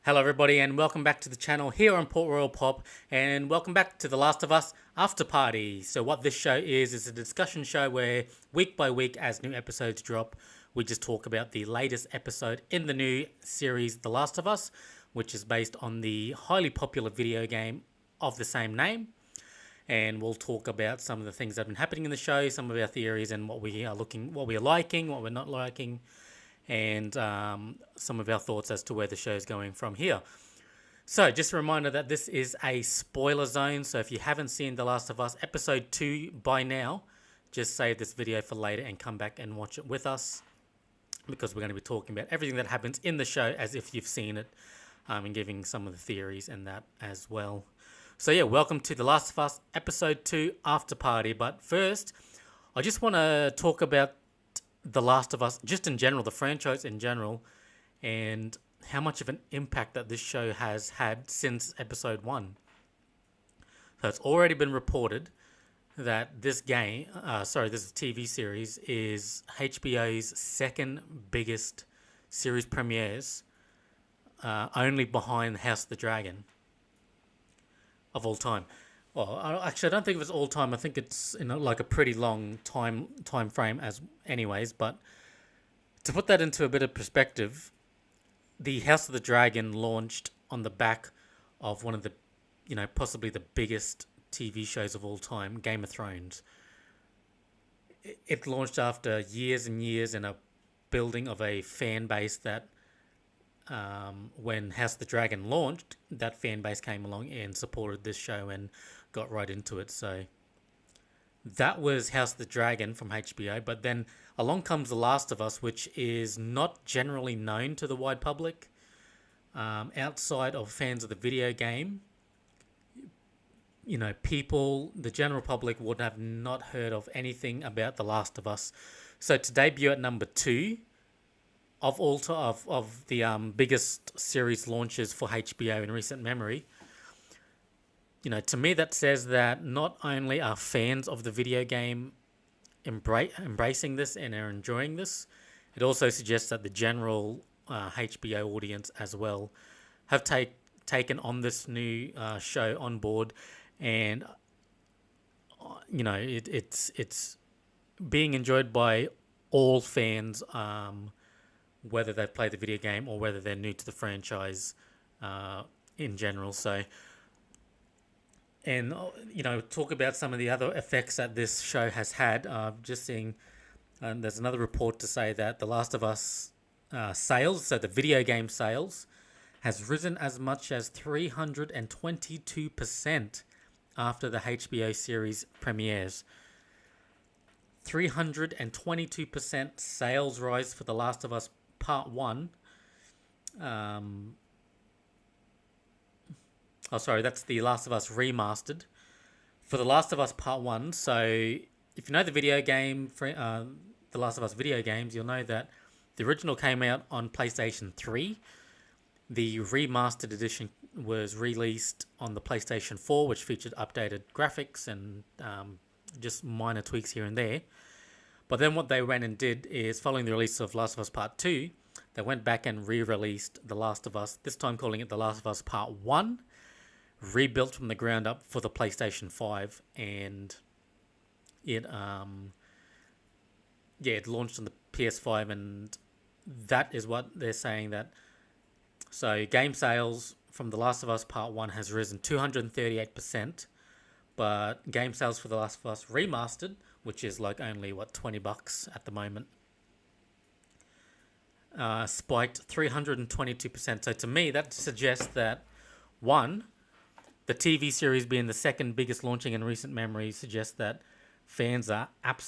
Hello everybody and welcome back to the channel here on Port Royal Pop, and welcome back to The Last of Us Afterparty. So what this show is a discussion show where week by week as new episodes drop, we just talk about the latest episode in the new series The Last of Us, which is based on the highly popular video game of the same name. And we'll talk about some of the things that have been happening in the show, some of our theories and what we are liking, what we're not liking, and some of our thoughts as to where the show is going from here. So just a reminder that this is a spoiler zone, so if you haven't seen The Last of Us Episode 2 by now, just save this video for later and come back and watch it with us, because we're going to be talking about everything that happens in the show as if you've seen it, and giving some of the theories and that as well. So yeah, welcome to The Last of Us Episode 2 After Party. But first, I just want to talk about The Last of Us, just in general, the franchise in general, and how much of an impact that this show has had since episode 1. So it's already been reported that this this TV series is HBO's second biggest series premieres, only behind House of the Dragon of all time. Well, actually, I don't think it was all time. I think it's like a pretty long time frame as anyways. But to put that into a bit of perspective, the House of the Dragon launched on the back of one of the, possibly the biggest TV shows of all time, Game of Thrones. It launched after years and years in a building of a fan base that, when House of the Dragon launched, that fan base came along and supported this show and got right into it. So that was House of the Dragon from HBO. But then along comes The Last of Us, which is not generally known to the wide public. Outside of fans of the video game, the general public would have not heard of anything about The Last of Us. So to debut at number 2 of all of the biggest series launches for HBO in recent memory, to me that says that not only are fans of the video game embracing this and are enjoying this, it also suggests that the general HBO audience as well have taken on this new show on board, and it's being enjoyed by all fans, whether they've played the video game or whether they're new to the franchise in general. So, and talk about some of the other effects that this show has had. Just seeing, there's another report to say that The Last of Us sales, so the video game sales, has risen as much as 322% after the HBO series premieres. 322% sales rise for The Last of Us Part 1. That's The Last of Us Remastered. For The Last of Us Part 1, so if you know the video game, The Last of Us video games, you'll know that the original came out on PlayStation 3. The remastered edition was released on the PlayStation 4, which featured updated graphics and just minor tweaks here and there. But then what they went and did is, following the release of Last of Us Part 2, they went back and re-released The Last of Us, this time calling it The Last of Us Part 1, rebuilt from the ground up for the PlayStation 5, and it launched on the PS5, and that is what they're saying that. So game sales from The Last of Us Part 1 has risen 238%, but game sales for The Last of Us Remastered, which is like only $20 at the moment, spiked 322%. So to me, that suggests that, one, the TV series being the second biggest launching in recent memory suggests that fans are have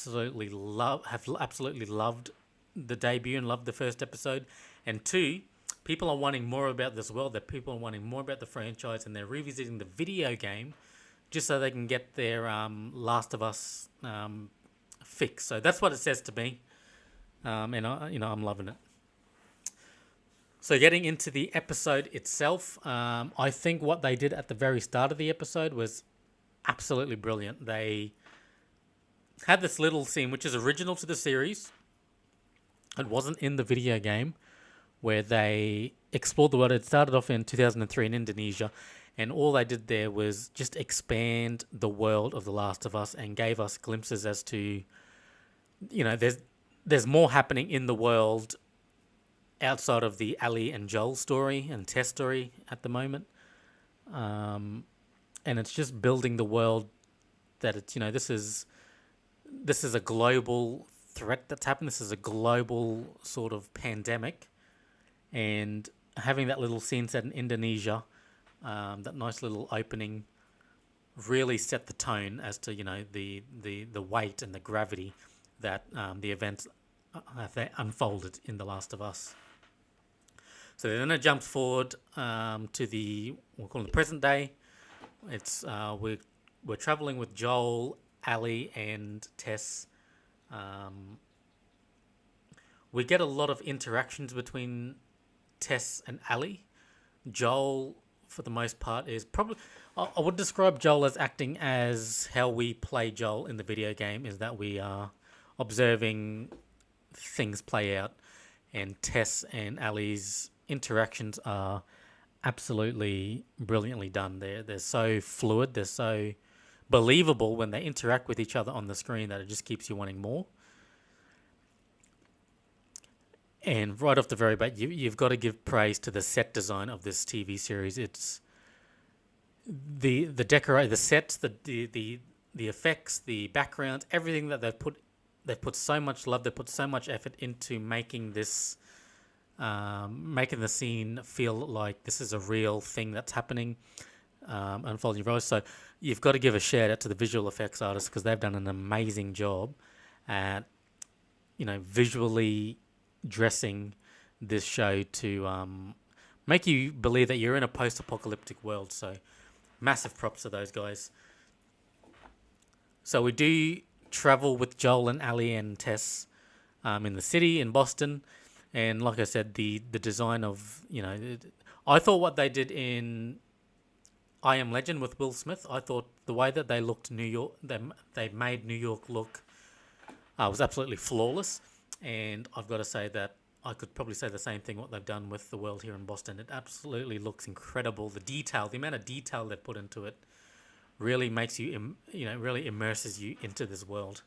absolutely loved the debut and loved the first episode. And two, people are wanting more about this world, that people are wanting more about the franchise, and they're revisiting the video game just so they can get their Last of Us fix. So that's what it says to me, and I'm loving it. So getting into the episode itself, I think what they did at the very start of the episode was absolutely brilliant. They had this little scene which is original to the series. It wasn't in the video game, where they explored the world. It started off in 2003 in Indonesia, and all they did there was just expand the world of The Last of Us and gave us glimpses as to, there's more happening in the world outside of the Ellie and Joel story and Tess story at the moment. And it's just building the world that it's, this is a global threat that's happened. This is a global sort of pandemic, and having that little scene set in Indonesia, that nice little opening, really set the tone as to the weight and the gravity that the events that unfolded in The Last of Us. So then it jumps forward to we'll call it the present day. It's we're traveling with Joel, Ellie, and Tess. We get a lot of interactions between Tess and Ellie. Joel, for the most part, is probably... I would describe Joel as acting as how we play Joel in the video game, is that we are observing things play out, and Tess and Ellie's interactions are absolutely brilliantly done. They're so fluid, they're so believable when they interact with each other on the screen that it just keeps you wanting more. And right off the very bat, you've got to give praise to the set design of this TV series. It's the sets, the effects, the backgrounds, everything that they've put so much love, they've put so much effort into making this, making the scene feel like this is a real thing that's happening, unfolding rose. So you've got to give a shout out to the visual effects artists, because they've done an amazing job at, visually dressing this show to make you believe that you're in a post-apocalyptic world. So massive props to those guys. So we do travel with Joel and Ellie and Tess in the city in Boston, and like I said, the design of, I thought what they did in I Am Legend with Will Smith, I thought the way that they looked New York, they made New York look was absolutely flawless. And I've got to say that I could probably say the same thing what they've done with the world here in Boston. It absolutely looks incredible. The detail, the amount of detail they've put into it, really makes you, really immerses you into this world.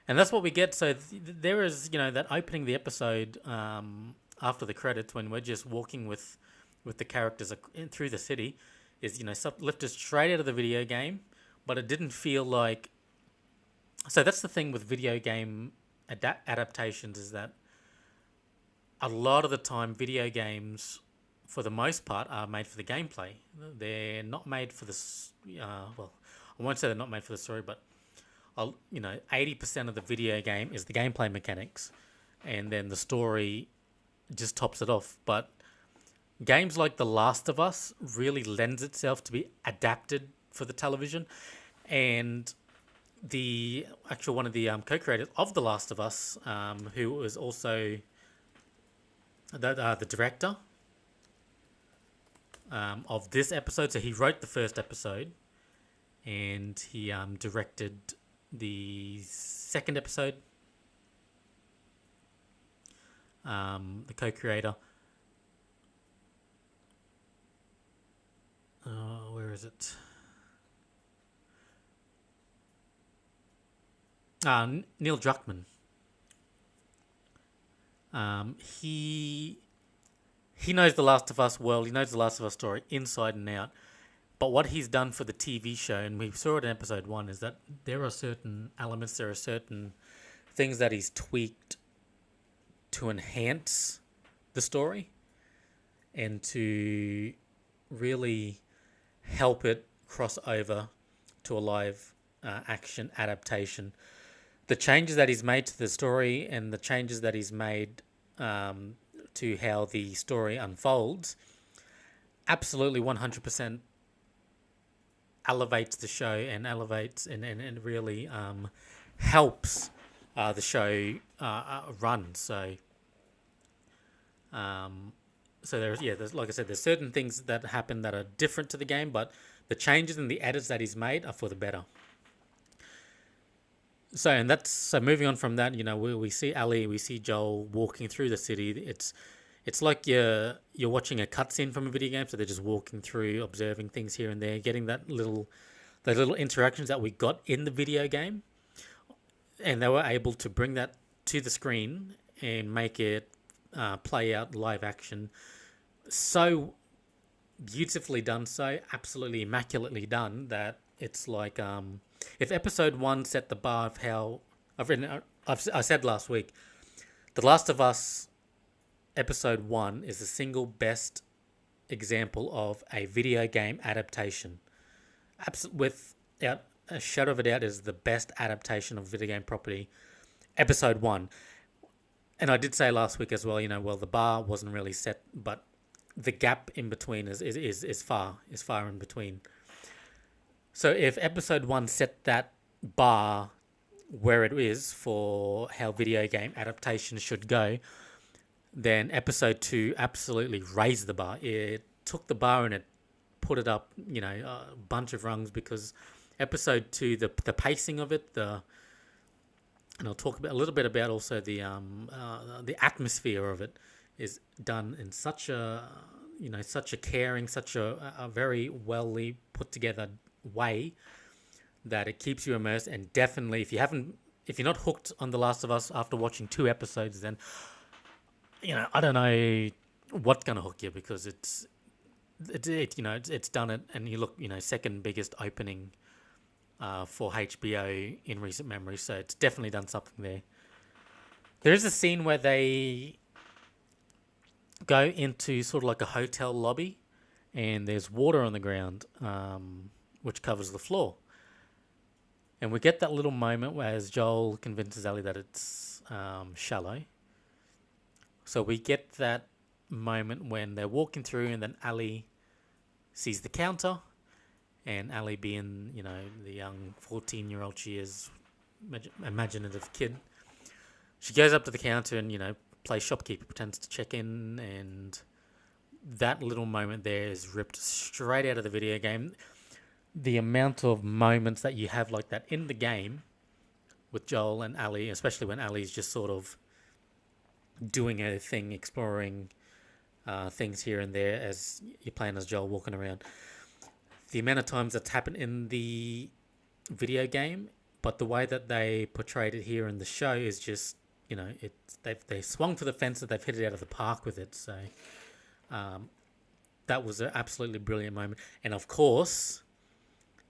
And that's what we get. So there is, that opening the episode after the credits, when we're just walking with the characters through the city, is, lifted straight out of the video game, but it didn't feel like... So that's the thing with video game adaptations, is that a lot of the time video games, for the most part, are made for the gameplay. They're not made for the... well, I won't say they're not made for the story, but 80% of the video game is the gameplay mechanics, and then the story just tops it off. But games like The Last of Us really lends itself to be adapted for the television, and one of the co-creators of The Last of Us, who was also the director of this episode. So he wrote the first episode, and he directed the second episode. The co-creator. Where is it? Neil Druckmann. He knows The Last of Us world. He knows The Last of Us story inside and out. But what he's done for the TV show, and we saw it in episode 1, is that there are certain elements, there are certain things that he's tweaked to enhance the story and to really help it cross over to a live action adaptation. The changes that he's made to the story and the changes that he's made to how the story unfolds absolutely 100% elevates the show and elevates and really helps the show run. So there's, like I said, there's certain things that happen that are different to the game, but the changes and the edits that he's made are for the better. So moving on from that, we see Ellie, we see Joel walking through the city. It's it's like you're watching a cutscene from a video game, so they're just walking through, observing things here and there, getting those little interactions that we got in the video game, and they were able to bring that to the screen and make it play out live action. So beautifully done, so absolutely immaculately done that it's like if episode 1 set the bar of how I said last week, The Last of Us episode 1 is the single best example of a video game adaptation. Without a shadow of a doubt, is the best adaptation of video game property. Episode 1. And I did say last week as well, the bar wasn't really set, but the gap in between is far in between. So if episode 1 set that bar where it is for how video game adaptations should go, then episode 2 absolutely raised the bar. It took the bar and it put it up, a bunch of rungs, because episode 2, the pacing of it, and I'll talk a little bit about also the atmosphere of it is done in such a caring, such a very well put together way that it keeps you immersed. And definitely, if you're not hooked on The Last of Us after watching 2 episodes, then I don't know what's gonna hook you, because it's done it, and you look, second biggest opening for HBO in recent memory, so it's definitely done something there. There is a scene where they go into sort of like a hotel lobby, and there's water on the ground, which covers the floor. And we get that little moment where as Joel convinces Ellie that it's shallow. So we get that moment when they're walking through, and then Ellie sees the counter, and Ellie, being, the young 14-year-old she is, imaginative kid, she goes up to the counter and, plays shopkeeper, pretends to check in, and that little moment there is ripped straight out of the video game. The amount of moments that you have like that in the game with Joel and Ellie, especially when Ellie's just sort of doing her thing, exploring things here and there as you're playing as Joel, walking around. The amount of times that's happened in the video game, but the way that they portrayed it here in the show is just, they swung for the fence, that they've hit it out of the park with it. So that was an absolutely brilliant moment. And of course,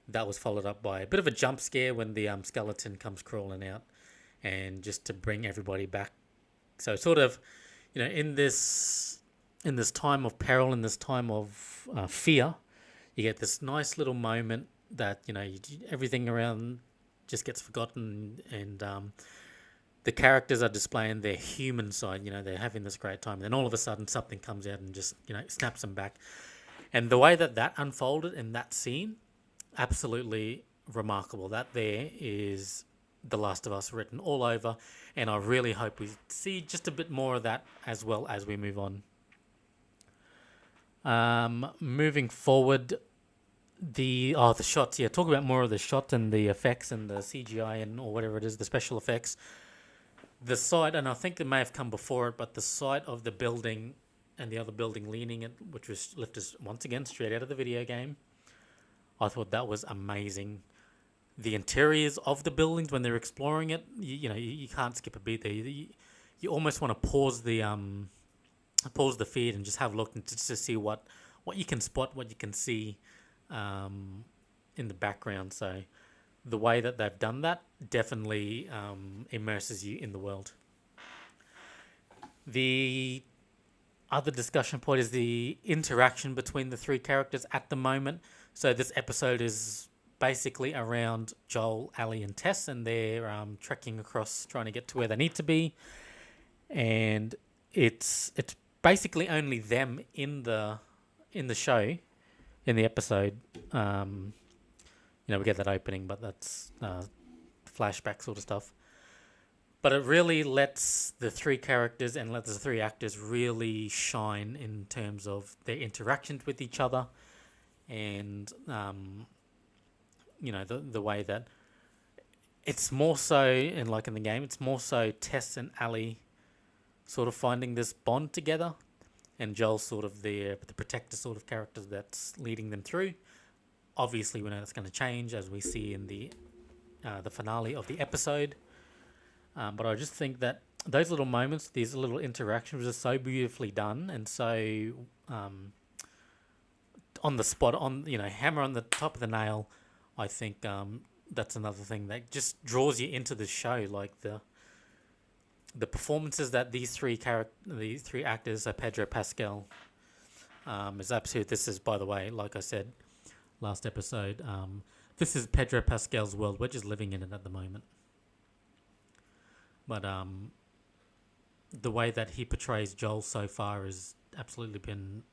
that was followed up by a bit of a jump scare when the skeleton comes crawling out, and just to bring everybody back. So sort of, in this time of peril, in this time of fear, you get this nice little moment that, everything around just gets forgotten, and the characters are displaying their human side. They're having this great time. And then all of a sudden something comes out and just, snaps them back. And the way that unfolded in that scene, absolutely remarkable. That there is The Last of Us written all over, and I really hope we see just a bit more of that as well as we move on. Moving forward, the shots. Yeah, talk about more of the shots and the effects and the CGI or whatever it is, the special effects. The side, and I think it may have come before it, but the side of the building and the other building leaning it, which was lifted once again straight out of the video game. I thought that was amazing. The interiors of the buildings when they're exploring it, you can't skip a beat there. You almost want to pause the feed and just have a look and just to see what you can spot, what you can see in the background. So the way that they've done that definitely immerses you in the world. The other discussion point is the interaction between the 3 characters at the moment. So this episode is basically around Joel, Ellie, and Tess, and they're trekking across, trying to get to where they need to be. And it's basically only them in the show, in the episode. We get that opening, but that's flashback sort of stuff. But it really lets the 3 characters and lets the 3 actors really shine in terms of their interactions with each other, and the way that it's more so, and like in the game, it's more so Tess and Ellie sort of finding this bond together. and Joel's sort of the protector sort of character that's leading them through. Obviously, we know that's going to change as we see in the finale of the episode. But I just think that those little moments, these little interactions, are so beautifully done and so on the spot, hammer on the top of the nail. I think that's another thing that just draws you into the show, like the performances that these three actors, Pedro Pascal, is absolute. This is, by the way, like I said last episode, this is Pedro Pascal's world. We're just living in it at the moment. But the way that he portrays Joel so far has absolutely been,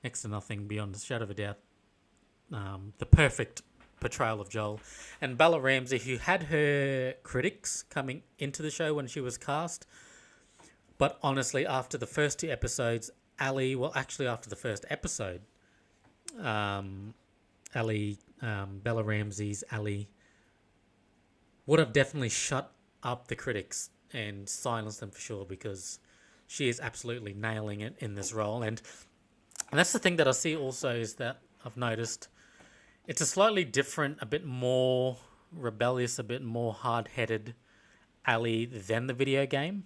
next to nothing, beyond a shadow of a doubt. The perfect portrayal of Joel. And Bella Ramsey, who had her critics coming into the show when she was cast, but honestly, after the first two episodes, after the first episode, Bella Ramsey's Ali would have definitely shut up the critics and silenced them for sure, because she is absolutely nailing it in this role. And that's the thing that I see also, is that I've noticed it's a slightly different, a bit more rebellious, a bit more hard-headed Ali than the video game,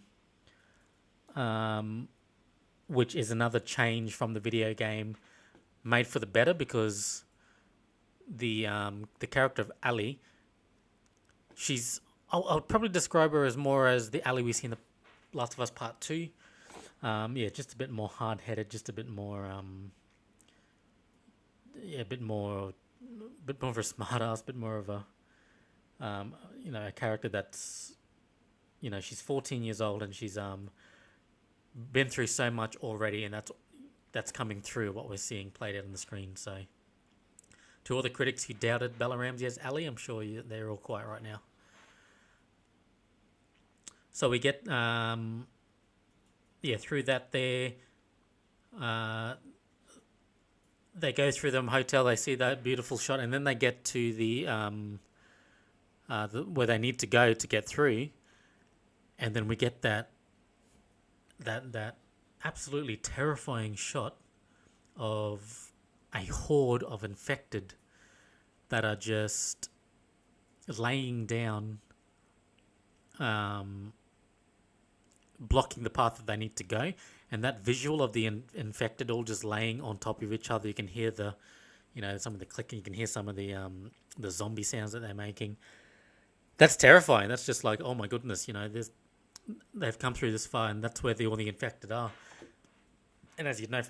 which is another change from the video game, made for the better, because the character of Ali, I would probably describe her as more as the Ali we see in the Last of Us Part 2. Just a bit more hard-headed, just a bit more, a bit more of a smart-ass, a bit more of a, a character that's, she's 14 years old and she's been through so much already, and that's coming through what we're seeing played out on the screen. So, to all the critics who doubted Bella Ramsey as Ali, I'm sure they're all quiet right now. So we get, through that there, they go through the hotel, they see that beautiful shot, and then they get to the where they need to go to get through, and then we get that absolutely terrifying shot of a horde of infected that are just laying down, blocking the path that they need to go, and that visual of the infected all just laying on top of each other. You can hear some of the clicking. You can hear some of the zombie sounds that they're making. That's terrifying. That's just like, oh my goodness, they've come through this far, and that's where all the infected are. And as you know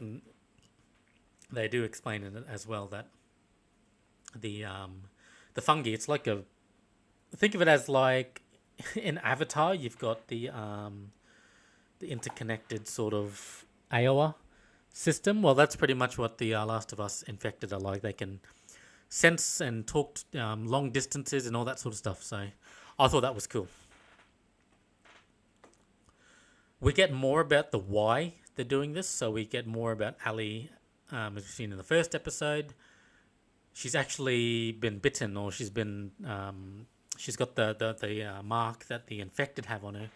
they do explain in it as well that the fungi, it's like think of it as like in Avatar, you've got the interconnected sort of AOA system. Well, that's pretty much what the Last of Us infected are like. They can sense and talk long distances and all that sort of stuff. So I thought that was cool. We get more about the why they're doing this. So we get more about Ali, as we've seen in the first episode. She's actually been bitten, or she's been she's got the mark that the infected have on her.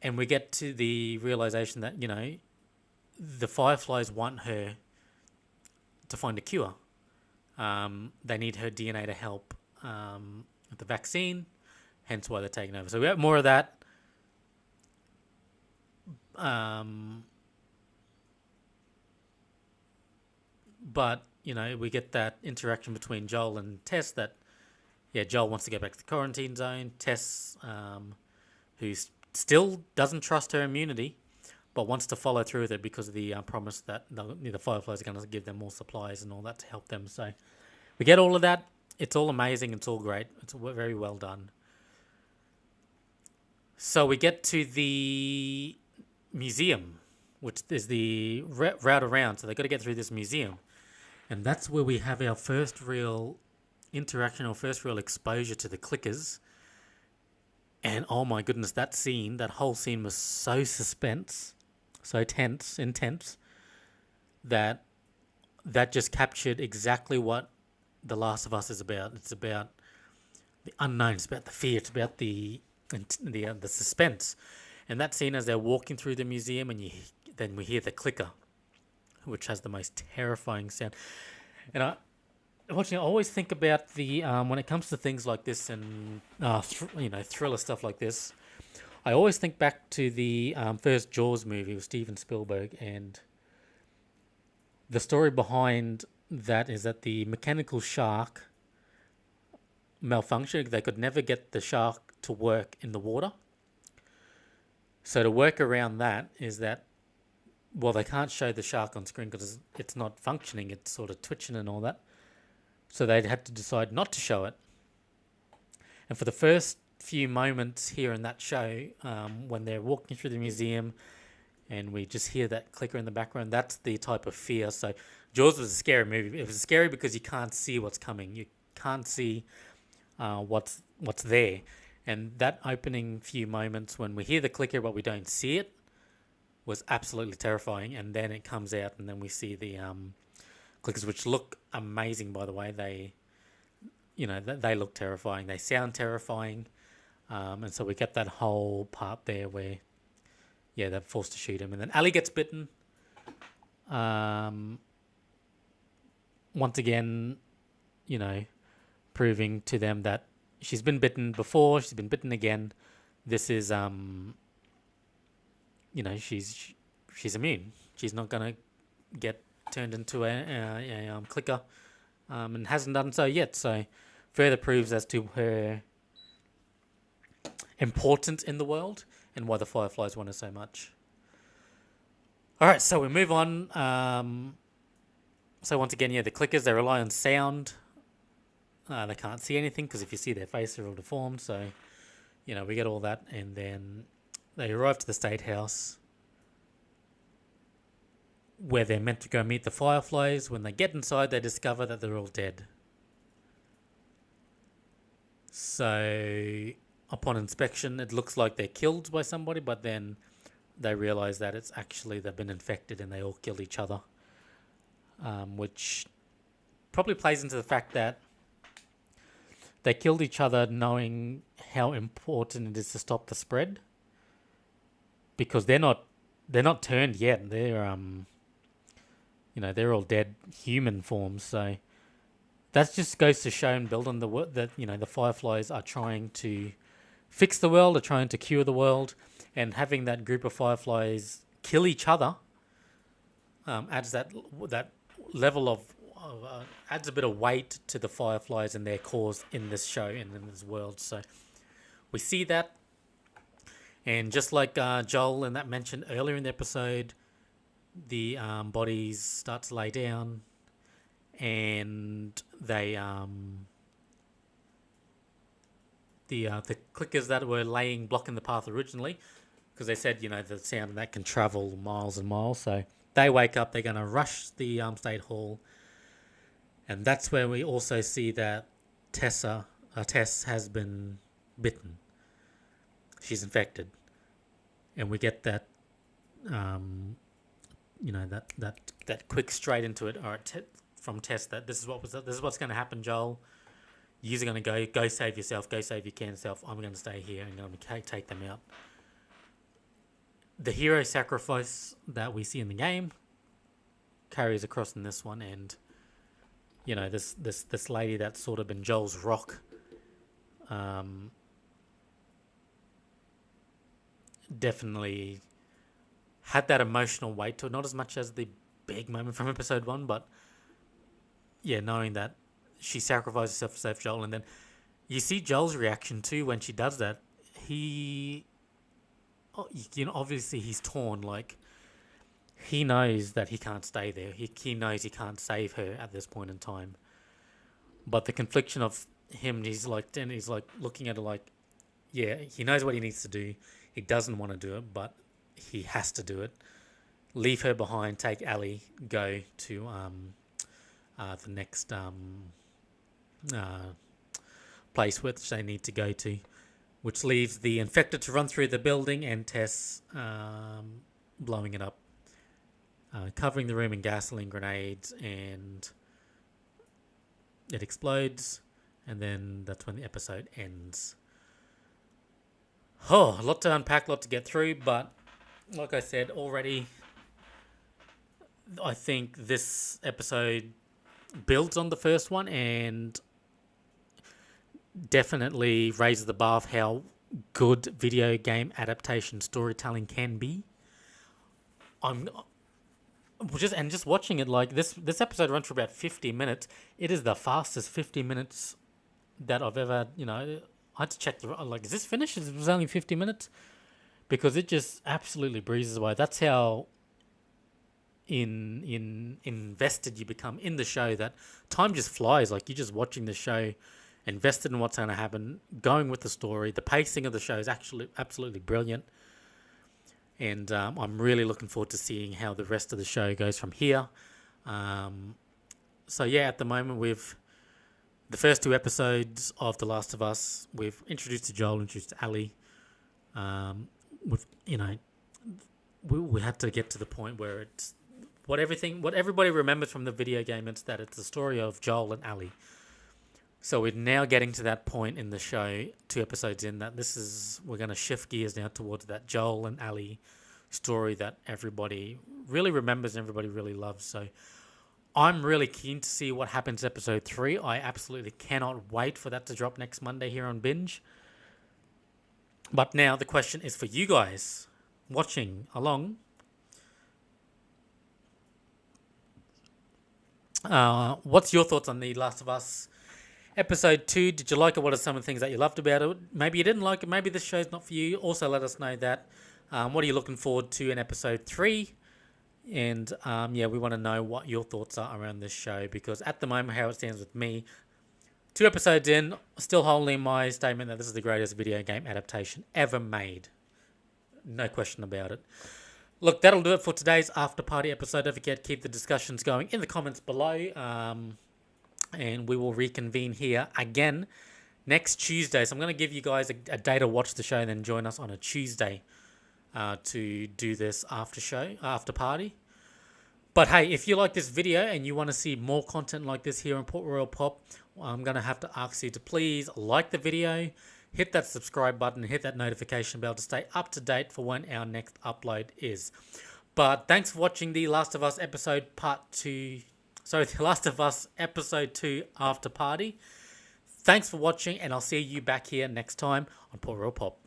And we get to the realization that, the Fireflies want her to find a cure. They need her DNA to help with the vaccine, hence why they're taking over. So we have more of that. But, we get that interaction between Joel and Tess that, Joel wants to go back to the quarantine zone. Tess, who still doesn't trust her immunity, but wants to follow through with it because of the promise that the Fireflies are going to give them more supplies and all that to help them. So we get all of that. It's all amazing. It's all great. It's very well done. So we get to the museum, which is the route around. So they've got to get through this museum. And that's where we have our first real interaction, or first real exposure to the clickers. And oh my goodness, that whole scene was so intense, that just captured exactly what The Last of Us is about. It's about the unknown, it's about the fear, it's about the suspense. And that scene as they're walking through the museum, and then we hear the clicker, which has the most terrifying sound. And I always think about the when it comes to things like this and thriller stuff like this. I always think back to the first Jaws movie with Steven Spielberg, and the story behind that is that the mechanical shark malfunctioned. They could never get the shark to work in the water. So to work around that is that, well, they can't show the shark on screen because it's not functioning. It's sort of twitching and all that. So they'd had to decide not to show it. And for the first few moments here in that show, when they're walking through the museum and we just hear that clicker in the background, that's the type of fear. So Jaws was a scary movie. It was scary because you can't see what's coming. You can't see what's there. And that opening few moments when we hear the clicker but we don't see it was absolutely terrifying. And then it comes out and then we see the clickers, which look amazing, by the way. They look terrifying. They sound terrifying. And so we get that whole part there where, they're forced to shoot him. And then Ellie gets bitten. Once again, proving to them that she's been bitten before, she's been bitten again. This is, she's immune. She's not going to get turned into a clicker, and hasn't done so yet. So further proves as to her importance in the world and why the Fireflies want her so much. All right, so we move on. So once again, the clickers, they rely on sound. They can't see anything because if you see their face, they're all deformed. So, we get all that. And then they arrive to the State House where they're meant to go meet the Fireflies. When they get inside, they discover that they're all dead. So, upon inspection, it looks like they're killed by somebody, but then they realize that it's actually they've been infected and they all killed each other. Which probably plays into the fact that they killed each other knowing how important it is to stop the spread, because they're not turned yet. They're they're all dead human forms. So that just goes to show and build on that the Fireflies are trying to fix the world, are trying to cure the world, and having that group of Fireflies kill each other adds that level of adds a bit of weight to the Fireflies and their cause in this show and in this world. So we see that, and just like Joel and that mentioned earlier in the episode, the bodies start to lay down, and they the clickers that were blocking the path originally, because they said the sound that can travel miles and miles. So they wake up. They're going to rush the State Hall. And that's where we also see that Tess has been bitten. She's infected, and we get that, that quick straight into it. All right, from Tess, that this is what's going to happen, Joel. You're going to go save yourself, go save your can self. I'm going to stay here and going to take them out. The hero sacrifice that we see in the game carries across in this one, and this lady that's sort of been Joel's rock, definitely had that emotional weight to it. Not as much as the big moment from episode 1, but knowing that she sacrificed herself to save Joel, and then you see Joel's reaction too when she does that. Obviously he's torn. Like, he knows that he can't stay there. He knows he can't save her at this point in time. But the confliction of him, he's looking at her like, he knows what he needs to do. He doesn't want to do it, but he has to do it. Leave her behind, take Ellie, go to the next place which they need to go to, which leaves the infected to run through the building and Tess blowing it up, covering the room in gasoline grenades, and it explodes, and then that's when the episode ends. Oh, a lot to unpack, a lot to get through, but like I said already, I think this episode builds on the first one and definitely raises the bar of how good video game adaptation storytelling can be. I'm just watching it, like this episode runs for about 50 minutes. It is the fastest 50 minutes that I've ever, I had to check is this finished? It was only 50 minutes because it just absolutely breezes away. That's how invested you become in the show, that time just flies. Like, you're just watching the show, invested in what's going to happen, going with the story. The pacing of the show is actually absolutely brilliant, and I'm really looking forward to seeing how the rest of the show goes from here. So yeah, at the moment, we've the first two episodes of The Last of Us, we've introduced to Joel, introduced to Ellie. We've we had to get to the point where it's what everybody remembers from the video game. It's that it's the story of Joel and Ellie. So we're now getting to that point in the show, 2 episodes in, that we're going to shift gears now towards that Joel and Ellie story that everybody really remembers and everybody really loves. So I'm really keen to see what happens in episode 3. I absolutely cannot wait for that to drop next Monday here on Binge. But now the question is for you guys watching along. What's your thoughts on The Last of Us Episode 2? Did you like it? What are some of the things that you loved about it? Maybe you didn't like it. Maybe this show's not for you. Also, let us know that. What are you looking forward to in Episode 3? And, we want to know what your thoughts are around this show. Because at the moment, how it stands with me, 2 episodes in, still holding my statement that this is the greatest video game adaptation ever made. No question about it. Look, that'll do it for today's After Party episode. Don't forget, keep the discussions going in the comments below. And we will reconvene here again next Tuesday. So I'm going to give you guys a day to watch the show and then join us on a Tuesday to do this after party. But hey, if you like this video and you want to see more content like this here on Port Royal Pop, I'm going to have to ask you to please like the video, hit that subscribe button, hit that notification bell to stay up to date for when our next upload is. But thanks for watching The Last of Us The Last of Us Episode 2 After Party. Thanks for watching, and I'll see you back here next time on Port Royal Pop.